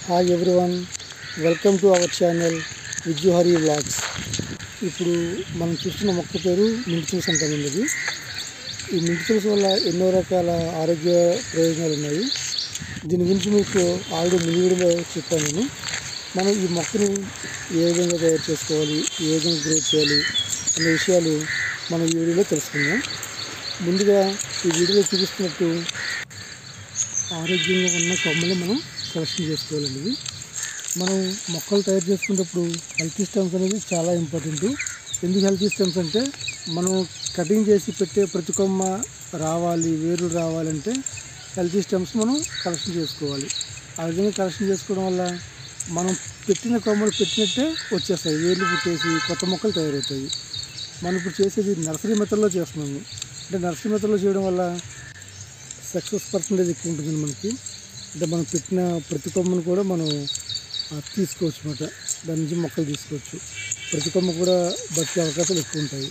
Hi everyone, welcome to our channel Vijju Hari vlogs. ఇప్పుడు మనం చూస్తున్న మొక్క పేరు మింట్ తులసి అంటామండి. ఇది ఈ మింట్ తులసి వల్ల ఎన్నో రకాల ఆరోగ్య ప్రయోజనాలు ఉన్నాయి. దీని గురించి మీకు ఆల్రెడీ ముందు వీడియోలో చెప్పాను నేను. మనం ఈ మొక్కను ఏ విధంగా తయారు చేసుకోవాలి, ఏ విధంగా గ్రోత్ చేయాలి అనే విషయాలు మనం ఈ వీడియోలో తెలుసుకుందాం. ముందుగా ఈ వీడియోలో చూపిస్తున్నట్టు ఆరోగ్యంగా ఉన్న కొమ్మలు మనం సెలెక్షన్ చేసుకోవాలండి. మనం మొక్కలు తయారు చేసుకునేటప్పుడు హెల్తీ స్టెమ్స్ అనేది చాలా ఇంపార్టెంట్. ఎందుకు హెల్తీ స్టెమ్స్ అంటే మనం కటింగ్ చేసి పెట్టే ప్రతి కొమ్మ రావాలి, వేర్లు రావాలంటే హెల్తీ స్టెమ్స్ మనం కలెక్షన్ చేసుకోవాలి. ఆ విధంగా కలెక్షన్ చేసుకోవడం వల్ల మనం పెట్టిన కొమ్మలు పెట్టినట్టే వచ్చేస్తాయి, వేర్లు పుట్టేసి కొత్త మొక్కలు తయారవుతాయి. మనం ఇప్పుడు చేసేది నర్సరీ మెథడ్లో చేస్తున్నాము. అంటే నర్సరీ మెథడ్లో చేయడం వల్ల సక్సెస్ పర్సెంటేజ్ ఎక్కువ ఉంటుందండి మనకి. అంటే మనం పెట్టిన ప్రతి కొమ్మను కూడా మనం తీసుకోవచ్చు అన్నమాట. దాని నుంచి మొక్కలు తీసుకోవచ్చు. ప్రతి కొమ్మ కూడా బతికే అవకాశాలు ఎక్కువ ఉంటాయి.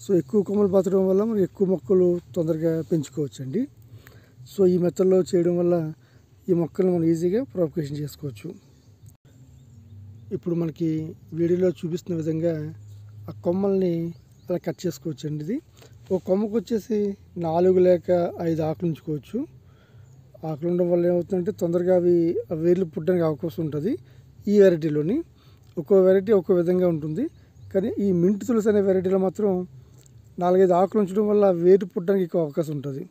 సో ఎక్కువ కొమ్మలు బతకడం వల్ల మనం ఎక్కువ మొక్కలు తొందరగా పెంచుకోవచ్చు అండి. సో ఈ మెథడ్లో చేయడం వల్ల ఈ మొక్కలను మనం ఈజీగా ప్రొపగేషన్ చేసుకోవచ్చు. ఇప్పుడు మనకి వీడియోలో చూపిస్తున్న విధంగా ఆ కొమ్మల్ని అలా కట్ చేసుకోవచ్చు అండి. ఇది ఒక కొమ్మకు వచ్చేసి 4 లేక 5 ఆకులు ఉంచుకోవచ్చు. ఆకులు ఉండడం వల్ల ఏమవుతుందంటే తొందరగా అవి వేర్లు పుట్టడానికి అవకాశం ఉంటుంది. ఈ వెరైటీలోని ఒక్కో వెరైటీ ఒక్కో విధంగా ఉంటుంది. కానీ ఈ మింట్ తులసి అనే వెరైటీలో మాత్రం 4-5 ఆకులు ఉంచడం వల్ల వేరు పుట్టడానికి ఎక్కువ అవకాశం ఉంటుంది.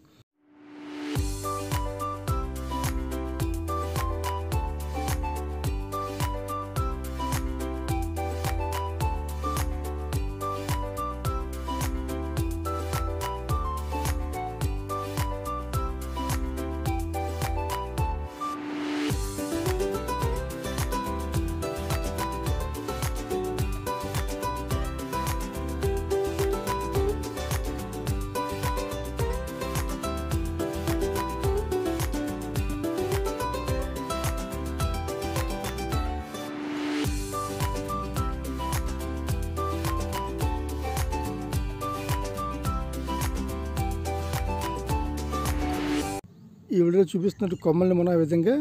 ఈ వీడియోలో చూపిస్తున్నట్టు కొమ్మల్ని మనం ఆ విధంగా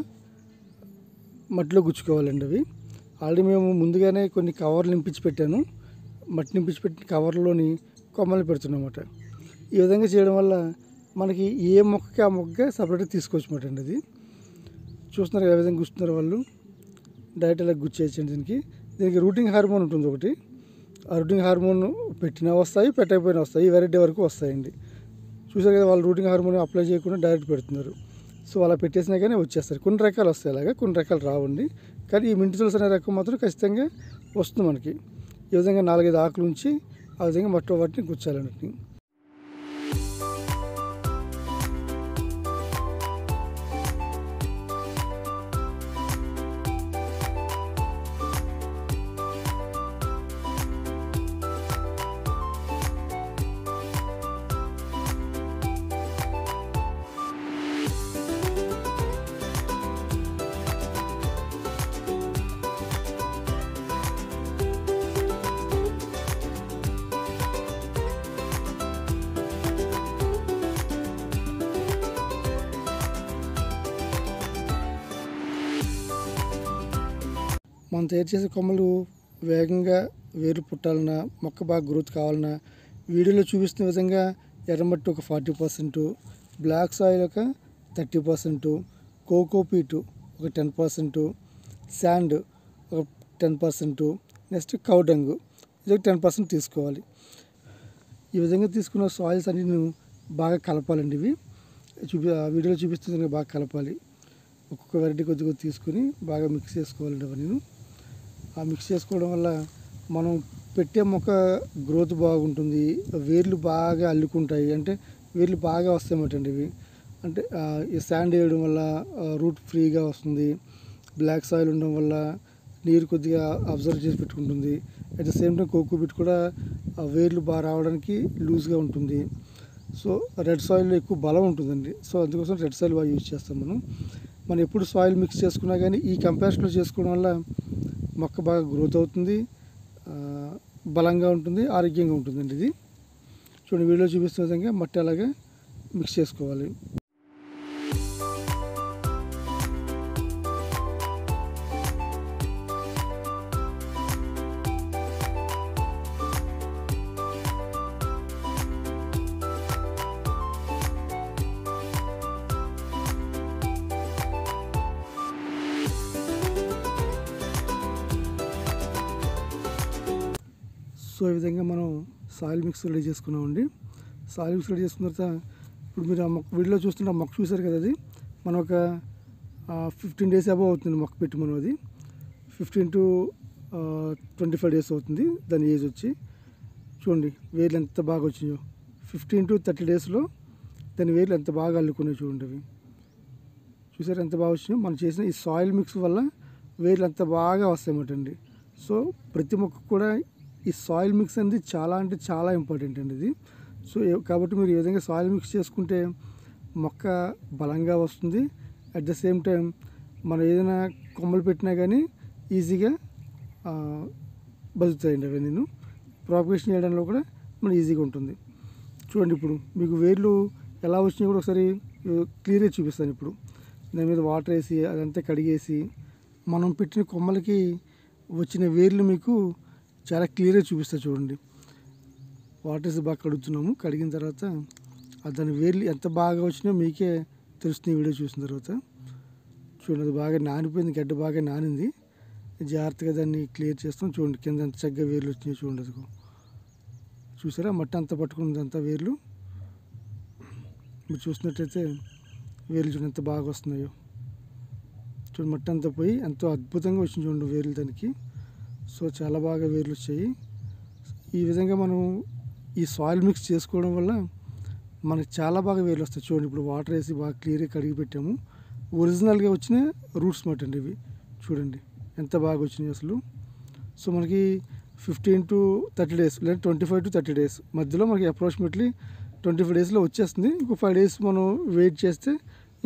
మట్టిలో గుచ్చుకోవాలండి. అవి ఆల్రెడీ మేము ముందుగానే కొన్ని కవర్లు నింపించి పెట్టాను. మట్టి నింపించి పెట్టిన కవర్లోని కొమ్మల్ని పెడుతున్నమాట. ఈ విధంగా చేయడం వల్ల మనకి ఏ మొక్కకి ఆ మొక్క సపరేట్గా తీసుకోవచ్చు అన్నమాట అండి. అది చూస్తున్నారు ఏ విధంగా గుచ్చుతున్నారు వాళ్ళు. డైరెక్ట్ ఇలా గుచ్చేయచ్చండి. దీనికి రూటింగ్ హార్మోన్ ఉంటుంది ఒకటి. ఆ రూటింగ్ హార్మోన్ పెట్టినా వస్తాయి, పెట్టకపోయినా వస్తాయి. ఈ వెరైటీ వరకు వస్తాయండి. చూసారు కదా, వాళ్ళు రూటింగ్ హార్మోన్ అప్లై చేయకుండా డైరెక్ట్ పెడుతున్నారు. సో అలా పెట్టేసినా కానీ వచ్చేస్తారు. కొన్ని రకాలు వస్తాయి అలాగా, కొన్ని రకాలు రావండి. కానీ ఈ మింట్ తులసి అనే రకం మాత్రం ఖచ్చితంగా వస్తుంది మనకి. ఈ విధంగా 4-5 ఆకులు ఉంచి ఆ విధంగా వాటిని గుచ్చాలన్నట్టు. మనం తయారు చేసే కొమ్మలు వేగంగా వేరు పుట్టాలన్నా, మొక్క బాగా గ్రోత్ కావాలన్నా వీడియోలో చూపిస్తున్న విధంగా ఎర్రమట్టి ఒక 40%, బ్లాక్ సాయిల్ ఒక 30%, కోకోపీట్ ఒక 10%, శాండ్ ఒక 10%, నెక్స్ట్ కౌడంగ్ ఇది ఒక 10% తీసుకోవాలి. ఈ విధంగా తీసుకున్న సాయిల్స్ అన్ని బాగా కలపాలండి. ఇవి వీడియోలో చూపిస్తున్న బాగా కలపాలి. ఒక్కొక్క వెరైటీ కొద్దిగా తీసుకుని బాగా మిక్స్ చేసుకోవాలండి. అవన్నీ ఆ మిక్స్ చేసుకోవడం వల్ల మనం పెట్టే మొక్క గ్రోత్ బాగుంటుంది. వేర్లు బాగా అల్లుకుంటాయి, అంటే వేర్లు బాగా వస్తాయన్నమాట అండి. ఇవి అంటే ఈ శాండ్ వేయడం వల్ల రూట్ ఫ్రీగా వస్తుంది. బ్లాక్ సాయిల్ ఉండడం వల్ల నీరు కొద్దిగా అబ్జర్వ్ చేసి పెట్టుకుంటుంది. At the same time cocopeat కూడా వేర్లు బాగా రావడానికి లూజ్గా ఉంటుంది. సో రెడ్ సాయిల్లో ఎక్కువ బలం ఉంటుందండి. సో అందుకోసం రెడ్ సాయిల్ బాగా యూజ్ చేస్తాం మనం ఎప్పుడు సాయిల్ మిక్స్ చేసుకున్నా కానీ ఈ కంపారిజన్లో చేసుకోవడం వల్ల మొక్క బాగా గ్రోత్ అవుతుంది, బలంగా ఉంటుంది, ఆరోగ్యంగా ఉంటుందండి. ఇది చూడండి, వీడియో చూపిస్తున్న విధంగా మట్టి అలాగే మిక్స్ చేసుకోవాలి. ఈ విధంగా మనం సాయిల్ మిక్స్ రెడీ చేసుకున్నామండి. సాయిల్ మిక్స్ రెడీ చేసుకున్న తర్వాత ఇప్పుడు మీరు ఆ మొక్క వీడియోలో చూస్తుంటే ఆ మొక్క చూసారు కదా, అది మనం ఒక 15 days అబౌవ్ అవుతుంది మొక్క పెట్టి. మనం అది 15 to 25 days అవుతుంది దాని ఏజ్ వచ్చి. చూడండి వేర్లు ఎంత బాగా వచ్చినాయో. 15 to 30 daysలో దాని వేర్లు ఎంత బాగా అల్లుకున్నాయి చూడండి. అవి చూసారు ఎంత బాగా వచ్చినాయో. మనం చేసిన ఈ సాయిల్ మిక్స్ వల్ల వేర్లు ఎంత బాగా వస్తాయన్నమాట అండి. సో ప్రతి మొక్క కూడా ఈ సాయిల్ మిక్స్ అనేది చాలా అంటే చాలా ఇంపార్టెంట్ అండి ఇది. సో కాబట్టి మీరు ఈ విధంగా సాయిల్ మిక్స్ చేసుకుంటే మొక్క బలంగా వస్తుంది. అట్ ద సేమ్ టైం మనం ఏదైనా కొమ్మలు పెట్టినా కానీ ఈజీగా బతుకుతాయండి అవి. నేను ప్రాపగేషన్ చేయడంలో కూడా మనకి ఈజీగా ఉంటుంది. చూడండి ఇప్పుడు మీకు వేర్లు ఎలా వచ్చినాయో కూడా ఒకసారి క్లియర్గా చూపిస్తాను. ఇప్పుడు దాని మీద వాటర్ వేసి అదంతా కడిగేసి మనం పెట్టిన కొమ్మలకి వచ్చిన వేర్లు మీకు చాలా క్లియర్గా చూపిస్తా. చూడండి వాటర్ వేసి బాగా కడుగుతున్నాము. కడిగిన తర్వాత దాని వేర్లు ఎంత బాగా వచ్చినాయో మీకే తెలుస్తుంది వీడియో చూసిన తర్వాత. చూడండి అది బాగా నానిపోయింది, గడ్డ బాగా నానింది. జాగ్రత్తగా దాన్ని క్లియర్ చేస్తాం. చూడండి కింద ఎంత చక్కగా వేర్లు వచ్చినాయో చూడండి. అది చూసారా మట్టి అంతా పట్టుకున్నది అంతా వేర్లు. మీరు చూసినట్టయితే వేర్లు చూడండి ఎంత బాగా వస్తున్నాయో. చూడండి మట్టి అంతా పోయి ఎంతో అద్భుతంగా వచ్చింది చూడండి వేర్లు దానికి. సో చాలా బాగా వేర్లు వచ్చాయి. ఈ విధంగా మనం ఈ సాయిల్ మిక్స్ చేసుకోవడం వల్ల మనకి చాలా బాగా వేర్లు వస్తాయి. చూడండి ఇప్పుడు వాటర్ వేసి బాగా క్లియర్గా కడిగి పెట్టాము. ఒరిజినల్గా వచ్చిన రూట్స్ మాట అండి ఇవి. చూడండి ఎంత బాగా వచ్చినాయి అసలు. సో మనకి 15 to 30 days లేదా 25 to 30 days మధ్యలో మనకి అప్రాక్సిమేట్లీ 25 daysలో వచ్చేస్తుంది. ఇంకో 5 days మనం వెయిట్ చేస్తే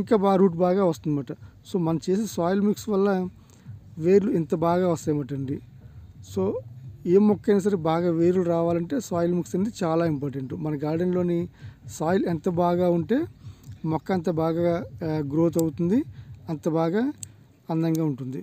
ఇంకా బాగా రూట్ బాగా వస్తుందన్నమాట. సో మనం చేసే సాయిల్ మిక్స్ వల్ల వేర్లు ఇంత బాగా వస్తాయన్నమాట అండి. సో ఏ మొక్క అయినా సరే బాగా వేర్లు రావాలంటే సాయిల్ మిక్స్ అనేది చాలా ఇంపార్టెంట్. మన గార్డెన్లోని సాయిల్ ఎంత బాగా ఉంటే మొక్క అంత బాగా గ్రోత్ అవుతుంది, అంత బాగా అందంగా ఉంటుంది.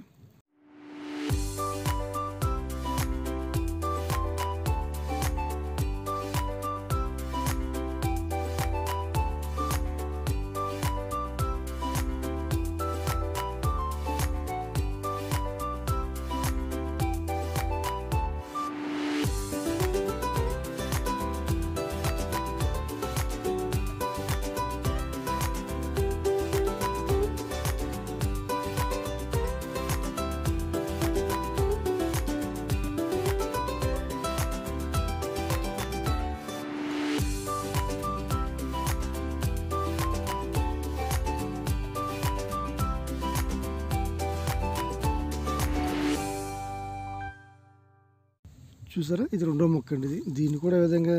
చూసారా ఇది రెండో మొక్క అండి. దీన్ని కూడా విధంగా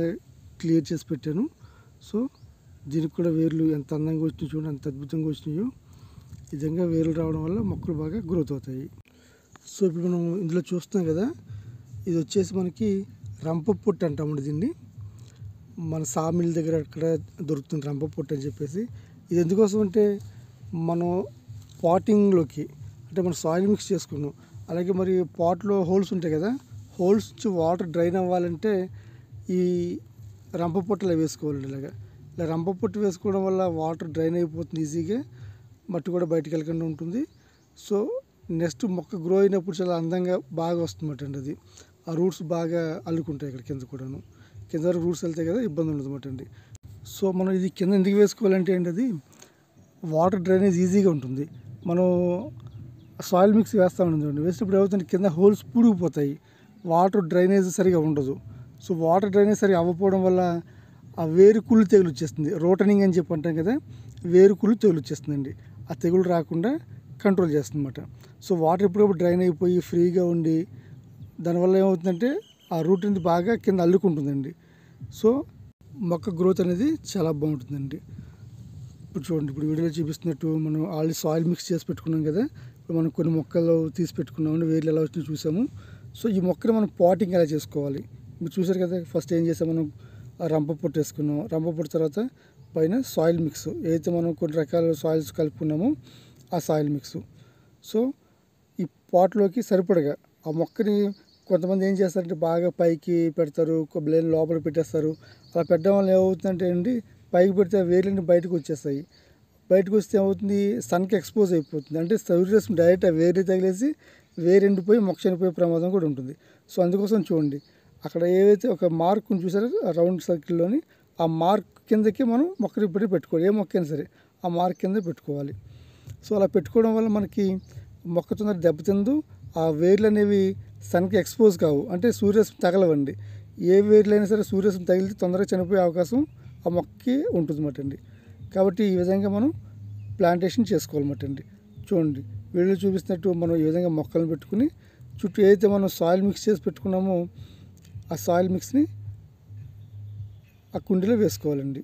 క్లియర్ చేసి పెట్టాను. సో దీనికి కూడా వేర్లు ఎంత అందంగా వచ్చినాయో చూడండి, ఎంత అద్భుతంగా వచ్చినాయో. ఈ విధంగా వేర్లు రావడం వల్ల మొక్కలు బాగా గ్రోత్ అవుతాయి. సో ఇప్పుడు మనం ఇందులో చూస్తున్నాం కదా, ఇది వచ్చేసి మనకి రంప పొట్టు అంటామండి దీన్ని. మన సామిల్ దగ్గర అక్కడ దొరుకుతుంది రంప పొట్టు అని చెప్పేసి. ఇది ఎందుకోసం అంటే మనం పాటింగ్లోకి అంటే మనం సాయిల్ మిక్స్ చేసుకున్నాం, అలాగే మరి పాట్లో హోల్స్ ఉంటాయి కదా, హోల్స్ నుంచి వాటర్ డ్రైన్ అవ్వాలంటే ఈ రంప పొట్టలు వేసుకోవాలండి. ఇలా రంప పొట్టు వేసుకోవడం వల్ల వాటర్ డ్రైన్ అయిపోతుంది ఈజీగా, మట్టి కూడా బయటకు వెళ్ళకుండా ఉంటుంది. సో నెక్స్ట్ మొక్క గ్రో అయినప్పుడు చాలా అందంగా బాగా వస్తుందన్నమాట అండి. అది ఆ రూట్స్ బాగా అల్లుకుంటాయి ఇక్కడ కింద కూడాను. కింద వరకు రూట్స్ వెళ్తాయి కదా, ఇబ్బంది ఉండదు అన్నమాట అండి. సో మనం ఇది కింద ఎందుకు వేసుకోవాలంటే అండి, అది వాటర్ డ్రైనేజ్ ఈజీగా ఉంటుంది. మనం సాయిల్ మిక్స్ వేస్తామండి, వేసినప్పుడు ఏమవుతుంది కింద హోల్స్ పూడిపోతాయి, వాటర్ డ్రైనేజ్ సరిగా ఉండదు. సో వాటర్ డ్రైనేజ్ సరిగా అవ్వకపోవడం వల్ల ఆ వేరుకుళ్ళు తెగులు వచ్చేస్తుంది. రోటనింగ్ అని చెప్పి అంటాం కదా, వేరుకుళ్ళు తెగులు వచ్చేస్తుందండి. ఆ తెగులు రాకుండా కంట్రోల్ చేస్తుంది అన్నమాట. సో వాటర్ ఎప్పుడప్పుడు డ్రైన్ అయిపోయి ఫ్రీగా ఉండి దానివల్ల ఏమవుతుందంటే ఆ రూట్ అనేది బాగా కింద అల్లుకుంటుందండి. సో మొక్క గ్రోత్ అనేది చాలా బాగుంటుందండి. ఇప్పుడు చూడండి, ఇప్పుడు వీడియోలో చూపిస్తున్నట్టు మనం ఆల్రెడీ సాయిల్ మిక్స్ చేసి పెట్టుకున్నాం కదా, ఇప్పుడు మనం కొన్ని మొక్కలు తీసి పెట్టుకున్నామండి, వేర్లు ఎలా వచ్చినాయో చూసాము. సో ఈ మొక్కని మనం పాటింగ్ ఎలా చేసుకోవాలి మీరు చూసారు కదా. ఫస్ట్ ఏం చేసాం, మనం రంప పొట్టు వేసుకున్నాం. రంప పొట్టు తర్వాత పైన సాయిల్ మిక్స్, ఏదైతే మనం కొన్ని రకాల సాయిల్స్ కలుపుకున్నామో ఆ సాయిల్ మిక్స్. సో ఈ పాట్లోకి సరిపడగా ఆ మొక్కని కొంతమంది ఏం చేస్తారంటే బాగా పైకి పెడతారు, బ్లేడ్ లోపల పెట్టేస్తారు. అలా పెట్టడం వల్ల ఏమవుతుందంటే అండి, పైకి పెడితే వేర్లన్నీ బయటకు వచ్చేస్తాయి. బయటకు వస్తే ఏమవుతుంది, సన్కి ఎక్స్పోజ్ అయిపోతుంది. అంటే సూర్యరశ్మి డైరెక్ట్ ఆ వేరే తగిలేసి వేరెండిపోయి మొక్క చనిపోయే ప్రమాదం కూడా ఉంటుంది. సో అందుకోసం చూడండి, అక్కడ ఏవైతే ఒక మార్క్ చూసారో రౌండ్ సర్కిల్లోని ఆ మార్క్ కిందకి మనం మొక్కని పెట్టుకోవాలి. ఏ మొక్క అయినా సరే ఆ మార్క్ కింద పెట్టుకోవాలి. సో అలా పెట్టుకోవడం వల్ల మనకి మొక్క తొందర దెబ్బతిందు, ఆ వేర్లు అనేవి సన్కి ఎక్స్పోజ్ కావు, అంటే సూర్యరశ్మి తగలవండి. ఏ వేర్లైనా సరే సూర్యరశ్మి తగిలితే తొందరగా చనిపోయే అవకాశం ఆ మొక్కకి ఉంటుందన్నమాట అండి. కాబట్టి ఈ విధంగా మనం ప్లాంటేషన్ చేసుకోవాలన్నమాట అండి. చూడండి వీళ్ళు చూపిస్తున్నట్టు మనం ఈ విధంగా మొక్కలను పెట్టుకుని చుట్టూ ఏదైతే మనం సాయిల్ మిక్స్ చేసి పెట్టుకున్నామో ఆ సాయిల్ మిక్స్ని ఆ కుండీలో వేసుకోవాలండి.